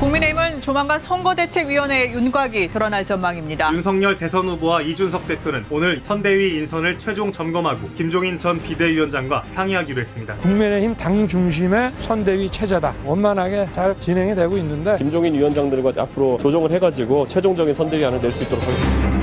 국민의힘은 조만간 선거대책위원회 윤곽이 드러날 전망입니다. 윤석열 대선 후보와 이준석 대표는 오늘 선대위 인선을 최종 점검하고 김종인 전 비대위원장과 상의하기로 했습니다. 국민의힘 당 중심의 선대위 체제다. 원만하게 잘 진행이 되고 있는데 김종인 위원장들과 앞으로 조정을 해가지고 최종적인 선대위안을 낼 수 있도록 하겠습니다.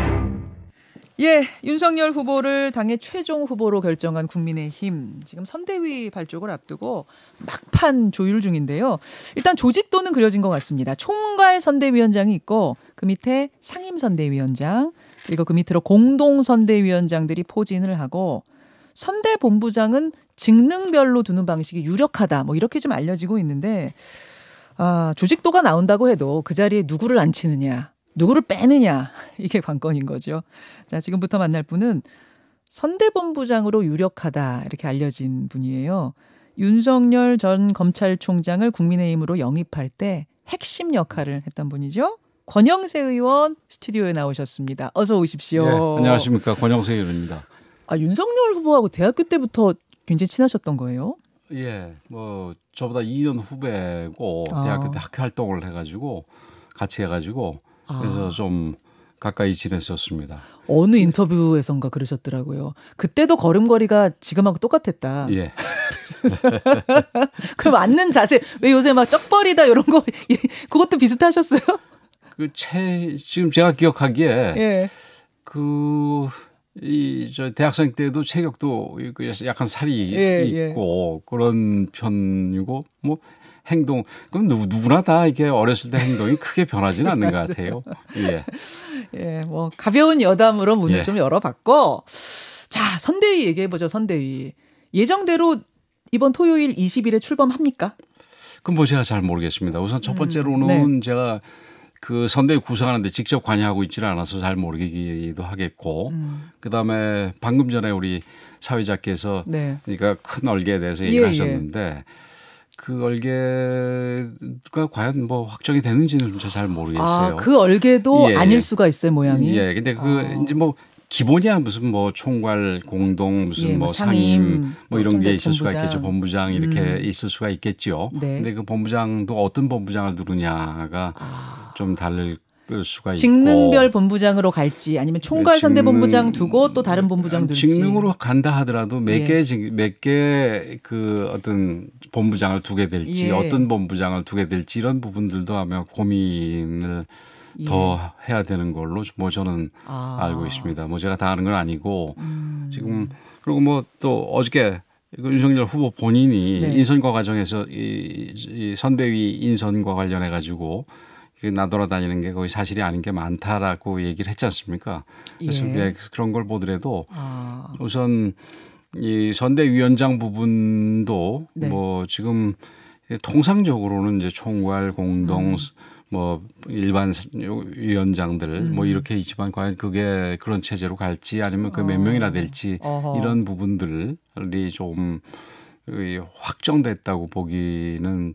예, 윤석열 후보를 당의 최종 후보로 결정한 국민의힘. 지금 선대위 발족을 앞두고 막판 조율 중인데요. 일단 조직도는 그려진 것 같습니다. 총괄 선대위원장이 있고 그 밑에 상임 선대위원장 그리고 그 밑으로 공동 선대위원장들이 포진을 하고 선대본부장은 직능별로 두는 방식이 유력하다. 뭐 이렇게 좀 알려지고 있는데 조직도가 나온다고 해도 그 자리에 누구를 앉히느냐. 누구를 빼느냐 이게 관건인 거죠. 자, 지금부터 만날 분은 선대본부장으로 유력하다 이렇게 알려진 분이에요. 윤석열 전 검찰총장을 국민의힘으로 영입할 때 핵심 역할을 했던 분이죠. 권영세 의원 스튜디오에 나오셨습니다. 어서 오십시오. 네, 안녕하십니까. 권영세 의원입니다. 윤석열 후보하고 대학교 때부터 굉장히 친하셨던 거예요? 예, 뭐 저보다 2년 후배고 대학교 때 학회 활동을 해가지고 같이 해가지고 그래서 좀 가까이 지냈었습니다. 어느 인터뷰에선가 그러셨더라고요. 그때도 걸음걸이가 지금하고 똑같았다. 예. 그럼 앉는 자세 왜 요새 막 쩍벌이다 이런 거 그것도 비슷하셨어요? 지금 제가 기억하기에 예. 저 대학생 때도 체격도 약간 살이 예, 있고 그런 편이고 뭐. 행동 그럼 누구나 다 이게 어렸을 때 행동이 크게 변하지는 않는 것 같아요. 예. 예, 뭐 가벼운 여담으로 문을 좀 열어봤고, 자 선대위 얘기해 보죠. 선대위 예정대로 이번 토요일 20일에 출범합니까? 그럼 뭐 제가 잘 모르겠습니다. 우선 첫 번째로는 제가 그 선대위 구성하는데 직접 관여하고 있지는 않아서 잘 모르기도 하겠고, 그 다음에 방금 전에 우리 사회자께서 그러니까 큰 얼개에 대해서 얘기를 하셨는데. 그 얼개가 과연 뭐 확정이 되는지는 잘 모르겠어요. 그 얼개도 아닐 수가 있어요, 모양이. 예. 근데 이제 뭐 기본이야 무슨 뭐 총괄 공동 무슨 뭐 상임 뭐 이런 게 있을 수가 있겠죠. 본부장 이렇게 있을 수가 있겠죠. 근데 그 본부장도 어떤 본부장을 두느냐가 좀 다를 수가 있고. 직능별 본부장으로 갈지 아니면 총괄 선대본부장 두고 또 다른 본부장 둘지. 직능으로 간다 하더라도 몇 개 그 어떤 본부장을 두게 될지 어떤 본부장을 두게 될지 이런 부분들도 아마 고민을 더 해야 되는 걸로 뭐 저는 알고 있습니다. 뭐 제가 다 아는 건 아니고 지금 그리고 뭐 또 어저께 윤석열 후보 본인이 인선과 과정에서 이 선대위 인선과 관련해 가지고 나돌아다니는 게 거의 사실이 아닌 게 많다라고 얘기를 했지 않습니까? 그래서 그런 걸 보더라도 우선 이 선대위원장 부분도 뭐 지금 통상적으로는 이제 총괄 공동 뭐 일반 위원장들 뭐 이렇게 있지만 과연 그게 그런 체제로 갈지 아니면 그 몇 명이나 될지 이런 부분들이 좀 확정됐다고 보기는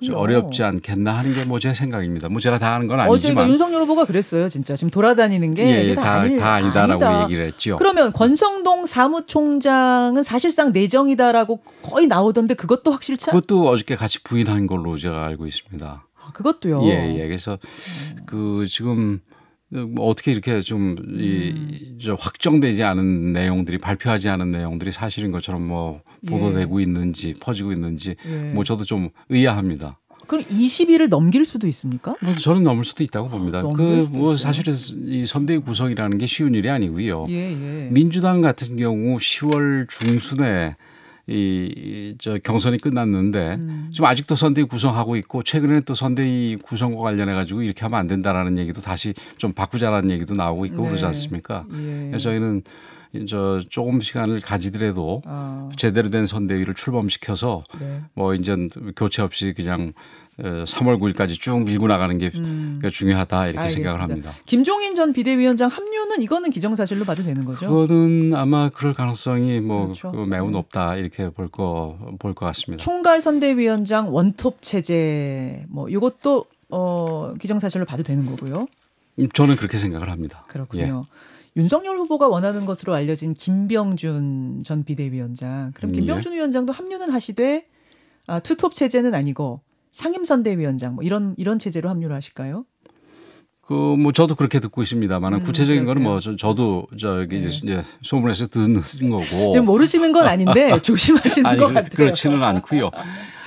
좀 어렵지 않겠나 하는 게 뭐 제 생각입니다. 뭐 제가 다 아는 건 아니지만. 어제 윤석열 후보가 그랬어요. 진짜 지금 돌아다니는 게 다 아니다라고 얘기를 했죠. 그러면 권성동 사무총장은 사실상 내정이다라고 거의 나오던데 그것도 확실치 않아요? 그것도 어저께 같이 부인한 걸로 제가 알고 있습니다. 그것도요? 예. 그래서 지금 뭐 어떻게 이렇게 좀 확정되지 않은 내용들이 발표하지 않은 내용들이 사실인 것처럼 뭐 보도되고 있는지 퍼지고 있는지 뭐 저도 좀 의아합니다. 그럼 20일을 넘길 수도 있습니까? 뭐 저는 넘을 수도 있다고 봅니다. 뭐 사실은 이 선대위 구성이라는 게 쉬운 일이 아니고요. 민주당 같은 경우 10월 중순에 저 경선이 끝났는데 지금 아직도 선대위 구성하고 있고 최근에 또 선대위 구성과 관련해 가지고 이렇게 하면 안 된다라는 얘기도 다시 좀 바꾸자라는 얘기도 나오고 있고 그러지 않습니까? 그래서 저희는 조금 시간을 가지더라도 제대로 된 선대위를 출범시켜서 뭐 이제 교체 없이 그냥 3월 9일까지 쭉 밀고 나가는 게 중요하다 이렇게 알겠습니다. 생각을 합니다. 김종인 전 비대위원장 합류는 이거는 기정사실로 봐도 되는 거죠? 그거는 아마 그럴 가능성이 뭐 그렇죠. 매우 높다 이렇게 볼 것 같습니다. 총괄 선대위원장 원톱 체제 뭐 이것도 기정사실로 봐도 되는 거고요. 저는 그렇게 생각을 합니다. 그렇군요. 윤석열 후보가 원하는 것으로 알려진 김병준 전 비대위원장. 그럼 김병준 위원장도 합류는 하시되 투톱 체제는 아니고 상임선대위원장 뭐 이런 체제로 합류를 하실까요? 뭐 저도 그렇게 듣고 있습니다만은 구체적인 거는 뭐 저도 저기 네. 이제 소문에서 듣는 거고. 지금 모르시는 건 아닌데 조심하시는 아니, 것 같아요. 그렇지는 않고요.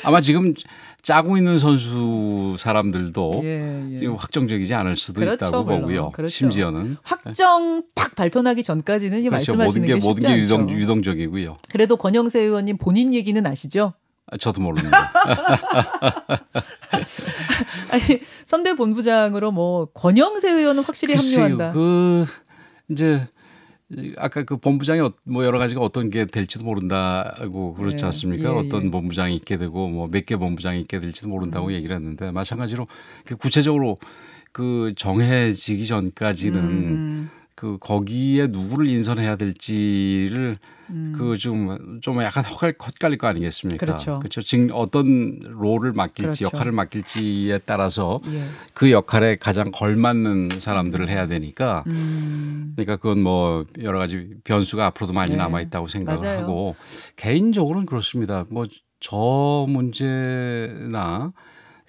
아마 지금 짜고 있는 선수 사람들도 예. 지금 확정적이지 않을 수도 그렇죠, 있다고 물론. 보고요. 그렇죠. 심지어는 확정 딱 발표나기 전까지는 이게 그렇죠. 말씀하시는 게 모든 쉽지 게 않죠. 유동적이고요. 그래도 권영세 의원님 본인 얘기는 아시죠? 저도 모릅니다. 아니 선대 본부장으로 뭐 권영세 의원은 확실히 글쎄요, 합류한다. 이제 아까 그 본부장이 뭐 여러 가지가 어떤 게 될지도 모른다고 그렇지 네. 않습니까? 예, 어떤 예. 본부장이 있게 되고 뭐 몇 개 본부장이 있게 될지도 모른다고 얘기를 했는데 마찬가지로 구체적으로 그 정해지기 전까지는 그 거기에 누구를 인선해야 될지를 그 좀 약간 헛갈릴 거 아니겠습니까? 그렇죠. 지금 어떤 롤을 맡길지 그렇죠. 역할을 맡길지에 따라서 예. 그 역할에 가장 걸맞는 사람들을 해야 되니까 그러니까 그건 뭐 여러 가지 변수가 앞으로도 많이 네. 남아 있다고 생각을 맞아요. 하고 개인적으로는 그렇습니다. 뭐 저 문제나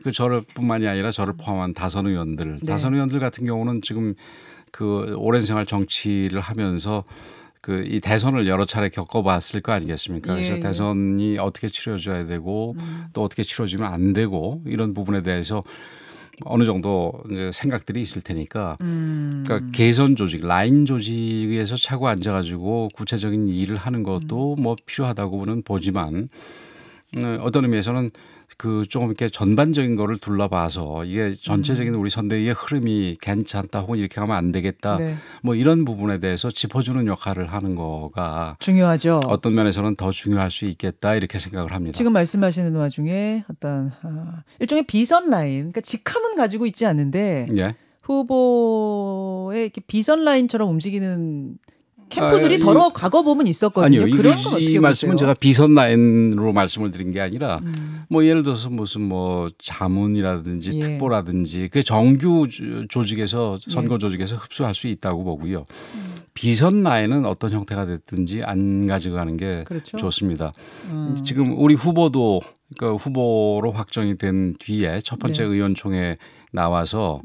그 저를뿐만이 아니라 저를 포함한 다선 의원들, 네. 다선 의원들 같은 경우는 지금 그 오랜 생활 정치를 하면서 그 이 대선을 여러 차례 겪어봤을 거 아니겠습니까? 예, 그래서 예. 대선이 어떻게 치러져야 되고 또 어떻게 치러지면 안 되고 이런 부분에 대해서 어느 정도 이제 생각들이 있을 테니까 그러니까 개선 조직, 라인 조직에서 차고 앉아가지고 구체적인 일을 하는 것도 뭐 필요하다고는 보지만 어떤 의미에서는 그 조금 이렇게 전반적인 거를 둘러봐서 이게 전체적인 우리 선대위의 흐름이 괜찮다 혹은 이렇게 가면 안 되겠다 네. 뭐 이런 부분에 대해서 짚어주는 역할을 하는 거가 중요하죠. 어떤 면에서는 더 중요할 수 있겠다 이렇게 생각을 합니다. 지금 말씀하시는 와중에 어떤 일종의 비선 라인, 그러니까 직함은 가지고 있지 않은데 예. 후보의 이렇게 비선 라인처럼 움직이는 캠프들이 이- 더러 과거 보면 있었거든요. 아니요. 그런 건 어떻게 이 말씀은 보세요? 제가 비선 라인으로 말씀을 드린 게 아니라 뭐 예를 들어서 무슨 뭐 자문이라든지 예. 특보라든지 그 정규 조직에서 선거 조직에서 흡수할 수 있다고 보고요. 비선 라인은 어떤 형태가 됐든지 안 가져가는 게 그렇죠. 좋습니다. 지금 우리 후보도 그 후보로 확정이 된 뒤에 첫 번째 네. 의원총회 나와서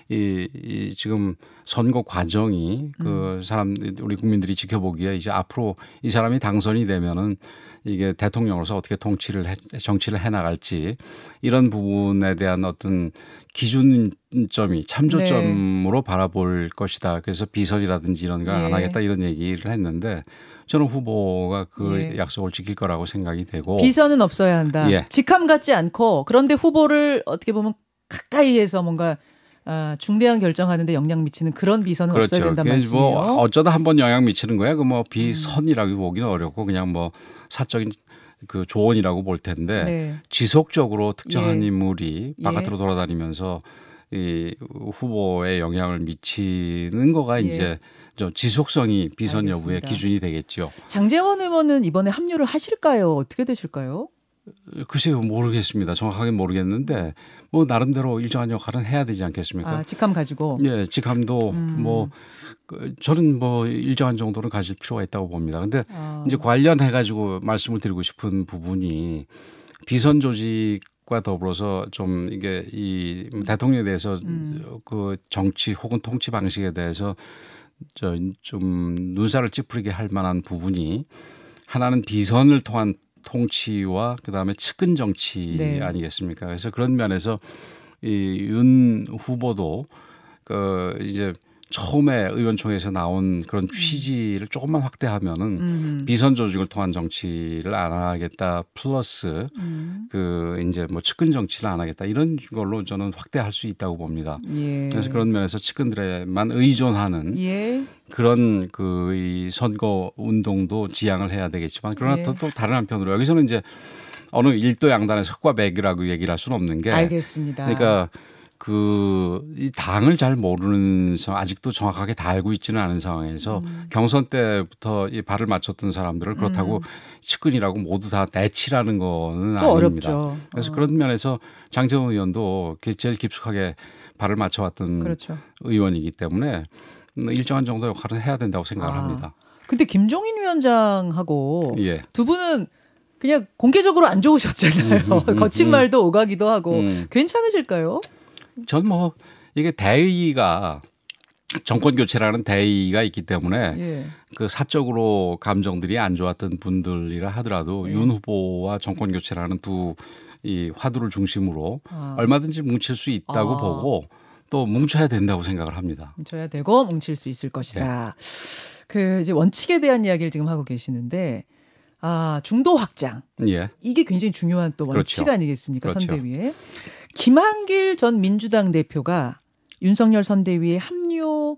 이 지금 선거 과정이 그 사람 우리 국민들이 지켜보기에 이제 앞으로 이 사람이 당선이 되면은 이게 대통령으로서 어떻게 정치를 해 나갈지 이런 부분에 대한 어떤 기준점이 참조점으로 바라볼 것이다. 그래서 비선이라든지 이런 거 안 예. 하겠다 이런 얘기를 했는데 저는 후보가 그 예. 약속을 지킬 거라고 생각이 되고 비선은 없어야 한다. 예. 직함 같지 않고 그런데 후보를 어떻게 보면 가까이에서 뭔가 중대한 결정하는데 영향 미치는 그런 비선은 없어야 된다 그게 말씀이에요. 뭐 어쩌다 한번 영향 미치는 거야. 그 뭐 비선이라고 보기는 어렵고 그냥 뭐 사적인 그 조언이라고 볼 텐데 네. 지속적으로 특정한 예. 인물이 예. 바깥으로 돌아다니면서 이 후보에 영향을 미치는 거가 예. 이제 좀 지속성이 비선 여부의 알겠습니다. 기준이 되겠죠. 장제원 의원은 이번에 합류를 하실까요? 어떻게 되실까요? 글쎄요 모르겠습니다. 정확하게 모르겠는데 뭐 나름대로 일정한 역할은 해야 되지 않겠습니까? 직함 가지고. 예, 직함도 뭐 저는 뭐 일정한 정도는 가질 필요가 있다고 봅니다. 근데 이제 관련해 가지고 말씀을 드리고 싶은 부분이 비선 조직과 더불어서 좀 이게 이 대통령에 대해서 그 정치 혹은 통치 방식에 대해서 좀 눈살을 찌푸리게 할 만한 부분이 하나는 비선을 통한 통치와 그다음에 측근 정치 네. 아니겠습니까? 그래서 그런 면에서 이 윤 후보도 그 이제 처음에 의원총회에서 나온 그런 취지를 조금만 확대하면은 비선 조직을 통한 정치를 안 하겠다 플러스 그 이제 뭐 측근 정치를 안 하겠다 이런 걸로 저는 확대할 수 있다고 봅니다. 예. 그래서 그런 면에서 측근들에만 의존하는 예. 그런 그 이 선거 운동도 지향을 해야 되겠지만 그러나 예. 또 다른 한편으로 여기서는 이제 어느 일도 양단에서 흑과 백이라고 얘기를 할 수는 없는 게 알겠습니다. 그러니까 이 당을 잘 모르는 아직도 정확하게 다 알고 있지는 않은 상황에서 경선 때부터 이 발을 맞췄던 사람들을 그렇다고 측근이라고 모두 다 내치라는 거는 또 아닙니다. 어렵죠. 그래서 그런 면에서 장제원 의원도 제일 깊숙하게 발을 맞춰왔던 그렇죠. 의원이기 때문에 일정한 정도 역할은 해야 된다고 생각을 합니다. 근데 김종인 위원장하고 예. 두 분은 그냥 공개적으로 안 좋으셨잖아요. 거친 말도 오가기도 하고 괜찮으실까요? 전 뭐 이게 대의가 정권 교체라는 대의가 있기 때문에 예. 그 사적으로 감정들이 안 좋았던 분들이라 하더라도 윤 후보와 정권 교체라는 두 이 화두를 중심으로 얼마든지 뭉칠 수 있다고 보고 또 뭉쳐야 된다고 생각을 합니다. 뭉쳐야 되고 뭉칠 수 있을 것이다. 그 이제 원칙에 대한 이야기를 지금 하고 계시는데 중도 확장. 예. 이게 굉장히 중요한 또 원칙 그렇죠. 아니겠습니까? 그렇죠. 선대위에. 김한길 전 민주당 대표가 윤석열 선대위에 합류할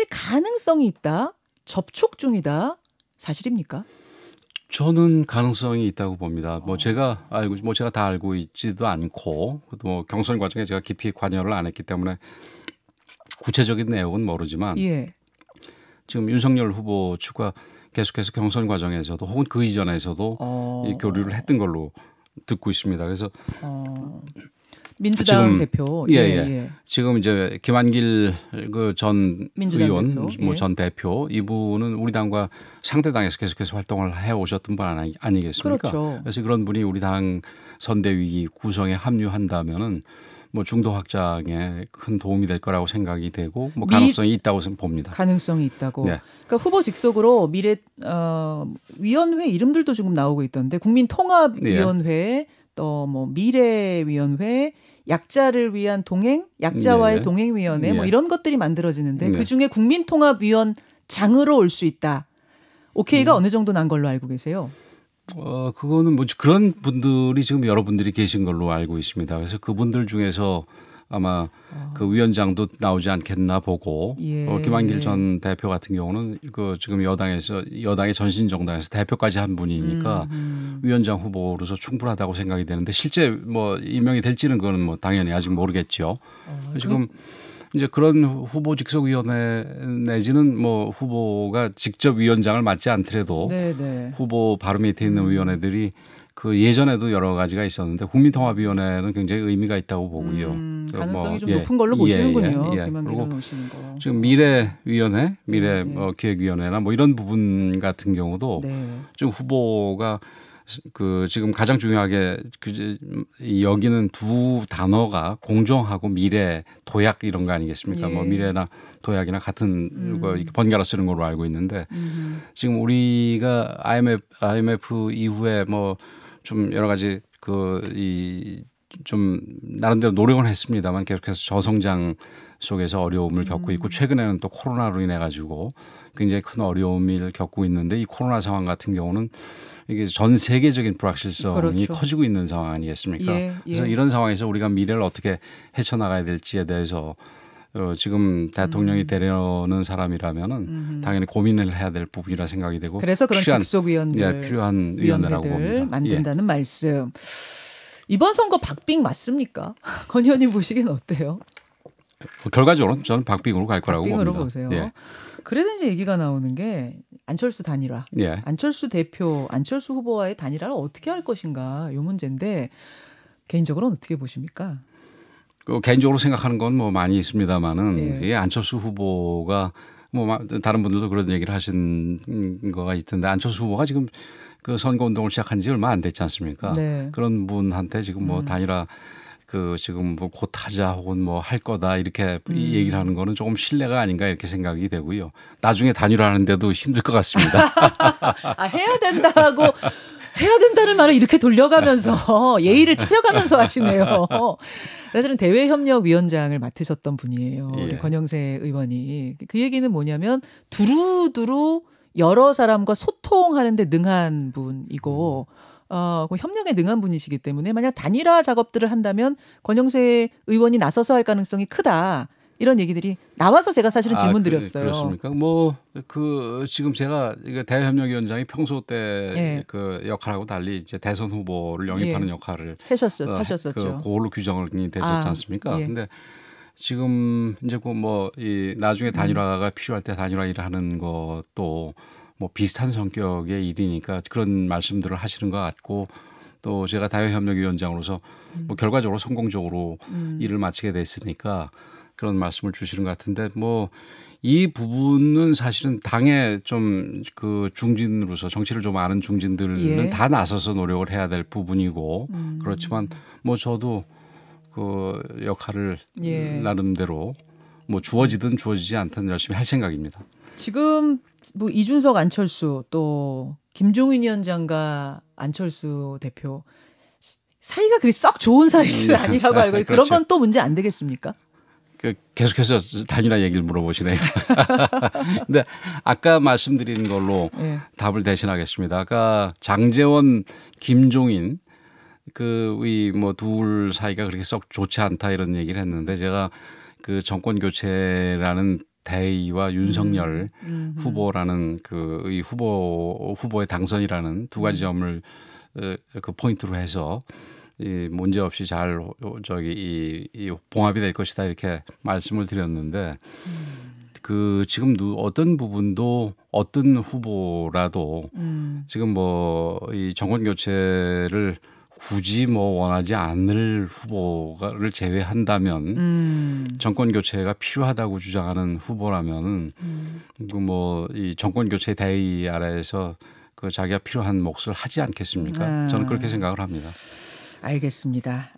가능성이 있다. 접촉 중이다. 사실입니까? 저는 가능성이 있다고 봅니다. 뭐 제가 다 알고 있지도 않고 뭐 경선 과정에 제가 깊이 관여를 안 했기 때문에 구체적인 내용은 모르지만 예. 지금 윤석열 후보 측과 계속해서 경선 과정에서도 혹은 그 이전에서도 이 교류를 했던 걸로 듣고 있습니다. 그래서 민주당 지금, 대표. 예. 지금 이제 김한길 그 전 의원, 대표. 뭐 전 대표 이분은 우리 당과 상대 당에서 계속해서 활동을 해 오셨던 분 아니겠습니까? 그렇죠. 그래서 그런 분이 우리 당 선대위 구성에 합류한다면은 뭐 중도 확장에 큰 도움이 될 거라고 생각이 되고 뭐 가능성이 있다고 봅니다. 가능성이 있다고. 네. 그러니까 후보 직속으로 미래 위원회 이름들도 지금 나오고 있던데 국민통합위원회 또 뭐 미래위원회 약자를 위한 동행, 약자와의 네. 동행위원회 뭐 네. 이런 것들이 만들어지는데 네. 그중에 국민통합위원장으로 올 수 있다. 오케이가 어느 정도 난 걸로 알고 계세요? 그거는 뭐 그런 분들이 지금 여러분들이 계신 걸로 알고 있습니다. 그래서 그분들 중에서 아마 그 위원장도 나오지 않겠나 보고 예. 김한길 전 대표 같은 경우는 그 지금 여당의 전신정당에서 대표까지 한 분이니까 위원장 후보로서 충분하다고 생각이 되는데 실제 뭐 임명이 될지는 그거는 뭐 당연히 아직 모르겠죠. 지금 이제 그런 후보 직속위원회 내지는 뭐 후보가 직접 위원장을 맡지 않더라도 네네. 후보 바로 밑에 있는 위원회들이 그 예전에도 여러 가지가 있었는데 국민통합위원회는 굉장히 의미가 있다고 보고요. 가능성이 좀 높은 걸로 보시는군요. 김한길 의원 오시는 거. 지금 미래위원회, 기획위원회나 뭐 이런 부분 같은 경우도 지금 후보가 그 지금 가장 중요하게 여기는 두 단어가 공정하고 미래, 도약 이런 거 아니겠습니까? 뭐 미래나 도약이나 같은 거 이렇게 번갈아 쓰는 걸로 알고 있는데 지금 우리가 IMF 이후에 뭐 좀 여러 가지 좀 나름대로 노력은 했습니다만 계속해서 저성장 속에서 어려움을 겪고 있고 최근에는 또 코로나로 인해 가지고 굉장히 큰 어려움을 겪고 있는데 이 코로나 상황 같은 경우는 이게 전 세계적인 불확실성이 그렇죠. 커지고 있는 상황 아니겠습니까? 그래서 이런 상황에서 우리가 미래를 어떻게 헤쳐나가야 될지에 대해서 지금 대통령이 되려는 사람이라면은 당연히 고민을 해야 될 부분이라 생각이 되고 그래서 그런 직속위원들 필요한 위원회라고 봅니다. 만든다는 말씀. 이번 선거 박빙 맞습니까? 권 의원님 보시기엔 어때요? 결과적으로는 저는 박빙으로 갈 거라고 박빙으로 봅니다. 보세요. 예. 그래도 이제 얘기가 나오는 게 안철수 단일화. 예. 안철수 대표, 안철수 후보와의 단일화를 어떻게 할 것인가 이 문제인데 개인적으로는 어떻게 보십니까? 개인적으로 생각하는 건 뭐 많이 있습니다만은 이게 안철수 후보가 뭐 다른 분들도 그런 얘기를 하신 거가 있던데 안철수 후보가 지금 그 선거 운동을 시작한 지 얼마 안 됐지 않습니까? 네. 그런 분한테 지금 뭐 단일화 지금 뭐 곧 하자 혹은 뭐 할 거다 이렇게 얘기를 하는 거는 조금 신뢰가 아닌가 이렇게 생각이 되고요. 나중에 단일화하는데도 힘들 것 같습니다. 해야 된다고 해야 된다는 말을 이렇게 돌려가면서 예의를 차려가면서 하시네요. 사실은 대외협력위원장을 맡으셨던 분이에요. 우리 권영세 의원이. 그 얘기는 뭐냐면 두루두루 여러 사람과 소통하는 데 능한 분이고 그 협력에 능한 분이시기 때문에 만약 단일화 작업들을 한다면 권영세 의원이 나서서 할 가능성이 크다. 이런 얘기들이 나와서 제가 사실은 질문 드렸어요. 그렇습니까? 뭐 지금 제가 대외협력위원장이 평소 때 그 역할하고 달리 이제 대선 후보를 영입하는 역할을 하셨었죠. 그걸로 규정이 됐었지 않습니까? 근데 지금 이제 이 나중에 단일화가 필요할 때 단일화 일을 하는 것도 뭐 비슷한 성격의 일이니까 그런 말씀들을 하시는 것 같고 또 제가 대외협력위원장으로서 뭐 결과적으로 성공적으로 일을 마치게 됐으니까 그런 말씀을 주시는 것 같은데 뭐 이 부분은 사실은 당의 좀 그 중진으로서 정치를 좀 아는 중진들은 예. 다 나서서 노력을 해야 될 부분이고 그렇지만 뭐 저도 그 역할을 예. 나름대로 뭐 주어지든 주어지지 않든 열심히 할 생각입니다. 지금 뭐 이준석 안철수 또 김종인 위원장과 안철수 대표 사이가 그리 썩 좋은 사이는 아니라고 알고 있어요. 그런 그렇죠. 건 또 문제 안 되겠습니까? 그 계속해서 단일화 얘기를 물어보시네요. 근데 아까 말씀드린 걸로 예. 답을 대신하겠습니다. 아까 장제원, 김종인 그 뭐 둘 사이가 그렇게 썩 좋지 않다 이런 얘기를 했는데 제가 그 정권 교체라는 대의와 윤석열 후보라는 이 후보의 당선이라는 두 가지 점을 그 포인트로 해서 이 문제 없이 잘 이 봉합이 될 것이다 이렇게 말씀을 드렸는데 그 지금 어떤 부분도 어떤 후보라도 지금 뭐 이 정권 교체를 굳이 뭐 원하지 않을 후보를 제외한다면 정권 교체가 필요하다고 주장하는 후보라면은 그 뭐 이 정권 교체 대의 아래에서 그 자기가 필요한 몫을 하지 않겠습니까? 저는 그렇게 생각을 합니다. 알겠습니다.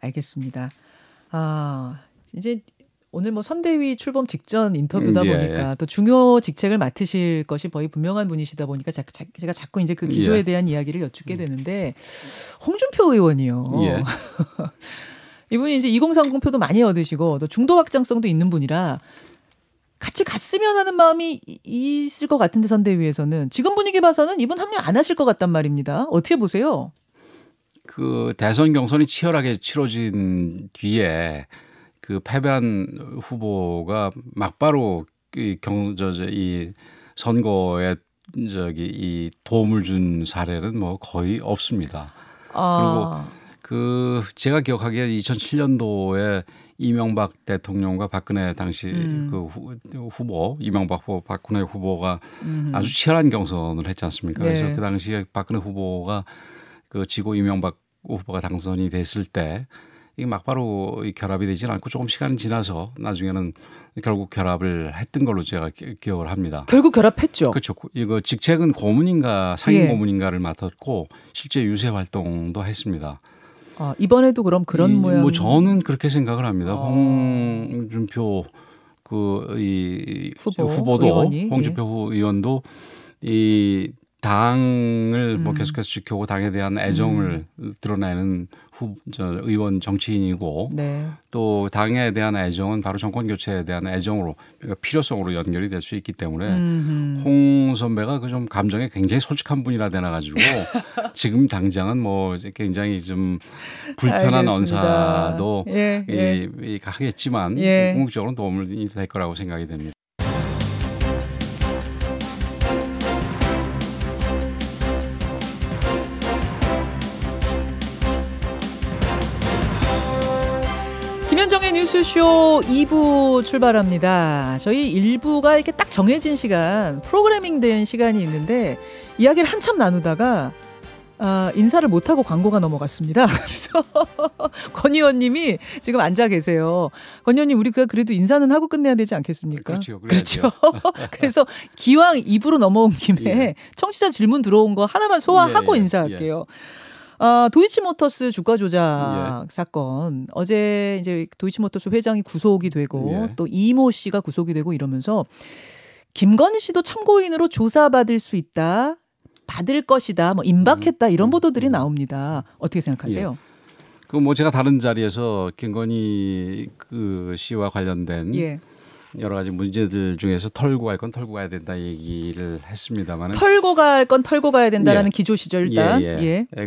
아, 이제 오늘 뭐 선대위 출범 직전 인터뷰다 예. 보니까 또 중요 직책을 맡으실 것이 거의 분명한 분이시다 보니까 제가 자꾸 이제 그 기조에 예. 대한 이야기를 여쭙게 되는데 홍준표 의원이요. 예. 이분이 이제 2030표도 많이 얻으시고 또 중도 확장성도 있는 분이라 같이 갔으면 하는 마음이 있을 것 같은데 선대위에서는 지금 분위기 봐서는 이분 합류 안 하실 것 같단 말입니다. 어떻게 보세요? 그 대선 경선이 치열하게 치러진 뒤에 그 패배한 후보가 막바로 이 선거에 이 도움을 준 사례는 뭐 거의 없습니다. 아. 그리고 제가 기억하기에 2007년도에 이명박 대통령과 박근혜 당시 그 후보 이명박 후보 박근혜 후보가 아주 치열한 경선을 했지 않습니까? 네. 그래서 그 당시에 박근혜 후보가 그 지고 이명박 후보가 당선이 됐을 때 이게 막바로 결합이 되지는 않고 조금 시간이 지나서 나중에는 결국 결합을 했던 걸로 제가 기억을 합니다. 결국 결합했죠. 그렇죠. 이거 직책은 고문인가 상임 예. 고문인가를 맡았고 실제 유세 활동도 했습니다. 아, 이번에도 그런 모양. 뭐 저는 그렇게 생각을 합니다. 어. 홍준표 이 후보도 의원이, 홍준표 의원도 이 당을 뭐 계속해서 지켜오고 당에 대한 애정을 드러내는 의원 정치인이고 네. 또 당에 대한 애정은 바로 정권 교체에 대한 애정으로 그러니까 필요성으로 연결이 될 수 있기 때문에 홍 선배가 그 좀 감정에 굉장히 솔직한 분이라 되나 가지고 지금 당장은 뭐 굉장히 좀 불편한 알겠습니다. 언사도 예. 하겠지만 예. 궁극적으로는 도움이 될 거라고 생각이 됩니다. 김현정의 뉴스쇼 2부 출발합니다. 저희 1부가 이렇게 딱 정해진 시간, 프로그래밍 된 시간이 있는데 이야기를 한참 나누다가 인사를 못하고 광고가 넘어갔습니다. 그래서 권 의원님이 지금 앉아 계세요. 권 의원님 우리 그래도 인사는 하고 끝내야 되지 않겠습니까? 그렇죠. 그렇죠. 그래서 기왕 2부로 넘어온 김에 예. 청취자 질문 들어온 거 하나만 소화하고 예. 인사할게요. 도이치모터스 주가 조작 사건. 어제 이제 도이치모터스 회장이 구속이 되고 또 이모 씨가 구속이 되고 이러면서 김건희 씨도 참고인으로 조사받을 수 있다. 받을 것이다. 뭐 임박했다. 이런 보도들이 나옵니다. 어떻게 생각하세요? 그 뭐 제가 다른 자리에서 김건희 그 씨와 관련된 예. 여러 가지 문제들 중에서 털고 갈 건 털고 가야 된다 얘기를 했습니다만 털고 갈 건 털고 가야 된다라는 기조시죠 일단.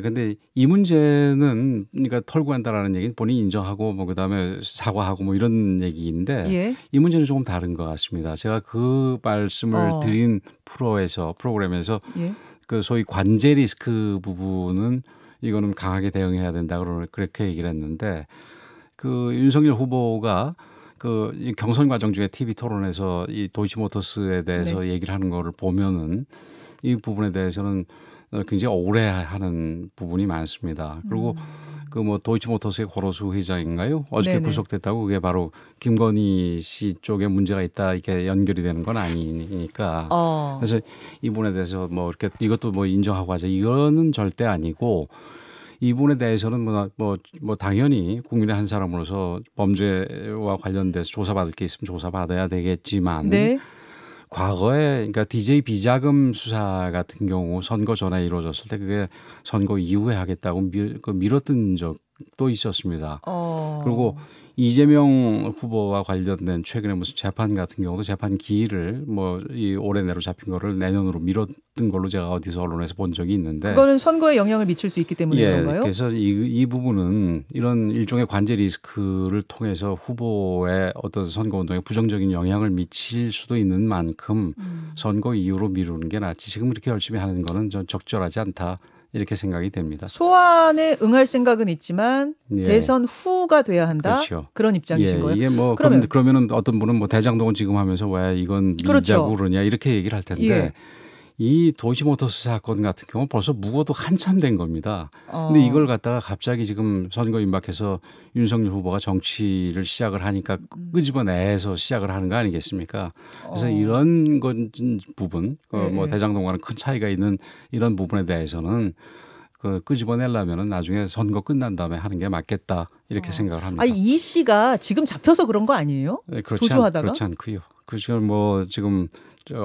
근데 이 문제는 그러니까 털고 간다라는 얘기는 본인이 인정하고 뭐 그다음에 사과하고 뭐 이런 얘기인데 이 문제는 조금 다른 것 같습니다. 제가 그 말씀을 드린 프로그램에서 그 소위 관제 리스크 부분은 이거는 강하게 대응해야 된다 그렇게 얘기를 했는데 그 윤석열 후보가 그 경선 과정 중에 TV 토론에서 이 도이치모터스에 대해서 얘기를 하는 거를 보면은 이 부분에 대해서는 굉장히 억울해하는 부분이 많습니다. 그리고 그 뭐 도이치모터스의 고로수 회장인가요? 어저께 네네. 구속됐다고 그게 바로 김건희 씨 쪽에 문제가 있다 이렇게 연결이 되는 건 아니니까. 그래서 이분에 대해서 뭐 이렇게 이것도 뭐 인정하고 하자 이거는 절대 아니고 이분에 대해서는 뭐 당연히 국민의 한 사람으로서 범죄와 관련돼서 조사받을 게 있으면 조사받아야 되겠지만 네. 과거에 그러니까 DJ 비자금 수사 같은 경우 선거 전에 이루어졌을 때 그게 선거 이후에 하겠다고 미뤘던 적도 있었습니다. 그리고 이재명 후보와 관련된 최근에 무슨 재판 같은 경우도 재판 기일을 뭐 이 올해 내로 잡힌 거를 내년으로 미뤘던 걸로 제가 어디서 언론에서 본 적이 있는데 그거는 선거에 영향을 미칠 수 있기 때문에 그런가요? 그래서 이 부분은 이런 일종의 관제 리스크를 통해서 후보의 어떤 선거 운동에 부정적인 영향을 미칠 수도 있는 만큼 선거 이후로 미루는 게 낫지 지금 이렇게 열심히 하는 거는 전 적절하지 않다. 이렇게 생각이 됩니다. 소환에 응할 생각은 있지만 예. 대선 후가 돼야 한다. 그렇죠. 그런 입장이신 예, 거예요. 이게 뭐 그러면은 어떤 분은 뭐 대장동은 지금 하면서 왜 이건 밀자고 그렇죠. 그러냐 이렇게 얘기를 할 텐데 예. 이 도이치모터스 사건 같은 경우 벌써 묵어도 한참 된 겁니다. 근데 이걸 갖다가 갑자기 지금 선거 임박해서 윤석열 후보가 정치를 시작을 하니까 끄집어내서 시작을 하는 거 아니겠습니까? 그래서 이런 부분, 뭐 대장동과는 큰 차이가 있는 이런 부분에 대해서는 끄집어내려면은 나중에 선거 끝난 다음에 하는 게 맞겠다 이렇게 생각을 합니다. 아니 이 씨가 지금 잡혀서 그런 거 아니에요? 네, 도주하다가? 그렇지 않고요. 그죠 뭐 지금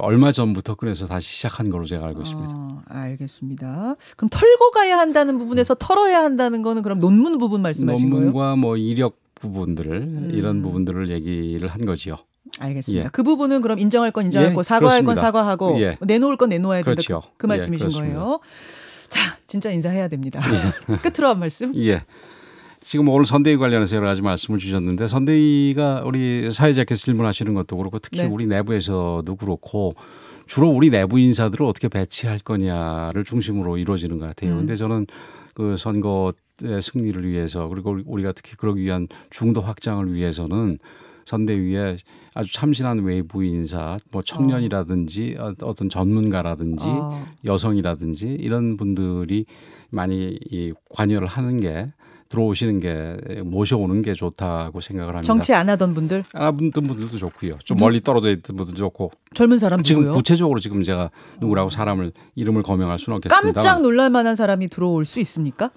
얼마 전부터 그래서 다시 시작한 걸로 제가 알고 있습니다. 알겠습니다. 그럼 털고 가야 한다는 부분에서 털어야 한다는 거는 그럼 논문 부분 말씀하신 거예요? 논문과 뭐 이력 부분들 이런 부분들을 얘기를 한 거지요. 알겠습니다. 예. 그 부분은 그럼 인정할 건 인정하고 예, 사과할 건 그렇습니다. 사과하고 예. 내놓을 건 내놓아야 된다. 그렇죠. 그 말씀이신 그렇습니다. 거예요. 자, 진짜 인사해야 됩니다. 끝으로 한 말씀. 예. 지금 오늘 선대위 관련해서 여러 가지 말씀을 주셨는데 선대위가 우리 사회자께서 질문하시는 것도 그렇고 특히 네. 우리 내부에서도 그렇고 주로 우리 내부 인사들을 어떻게 배치할 거냐를 중심으로 이루어지는 것 같아요. 그런데 저는 그 선거의 승리를 위해서 그리고 우리가 특히 그러기 위한 중도 확장을 위해서는 선대위에 아주 참신한 외부 인사, 뭐 청년이라든지 어떤 전문가라든지 여성이라든지 이런 분들이 많이 이 관여를 하는 게 들어오시는 게 모셔오는 게 좋다고 생각을 합니다. 정치 안 하던 분들? 안 하던 분들도 좋고요. 좀 멀리 떨어져 있던 분들도 좋고. 젊은 사람 지금 누구요? 구체적으로 지금 제가 누구라고 이름을 거명할 수는 없겠습니다. 깜짝 놀랄 만한 사람이 들어올 수 있습니까?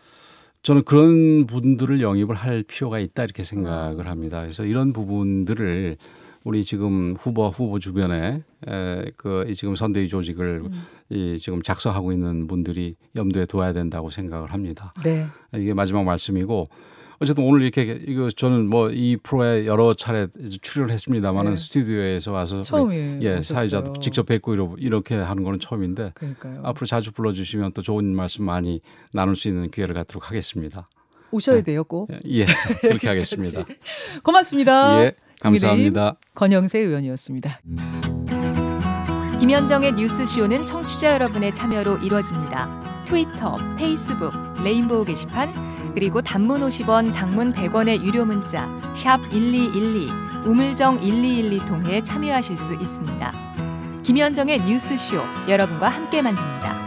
저는 그런 분들을 영입을 할 필요가 있다 이렇게 생각을 합니다. 그래서 이런 부분들을 우리 지금 후보 주변에 그 지금 선대위 조직을 이 지금 작성하고 있는 분들이 염두에 둬야 된다고 생각을 합니다. 네. 이게 마지막 말씀이고 어쨌든 오늘 이렇게 이거 저는 뭐 이 프로에 여러 차례 출연을 했습니다만은 네. 스튜디오에서 와서 처음이에요. 예, 오셨어요. 사회자 직접 뵙고 이렇게 하는 거는 처음인데 그러니까요. 앞으로 자주 불러주시면 또 좋은 말씀 많이 나눌 수 있는 기회를 갖도록 하겠습니다. 오셔야 돼요, 꼭. 예, 그렇게 하겠습니다. 고맙습니다. 예, 감사합니다. 권영세 의원이었습니다. 김현정의 뉴스쇼는 청취자 여러분의 참여로 이루어집니다. 트위터, 페이스북, 레인보우 게시판, 그리고 단문 50원, 장문 100원의 유료 문자 샵 1212, 우물정 1212 통해 참여하실 수 있습니다. 김현정의 뉴스쇼, 여러분과 함께 만듭니다.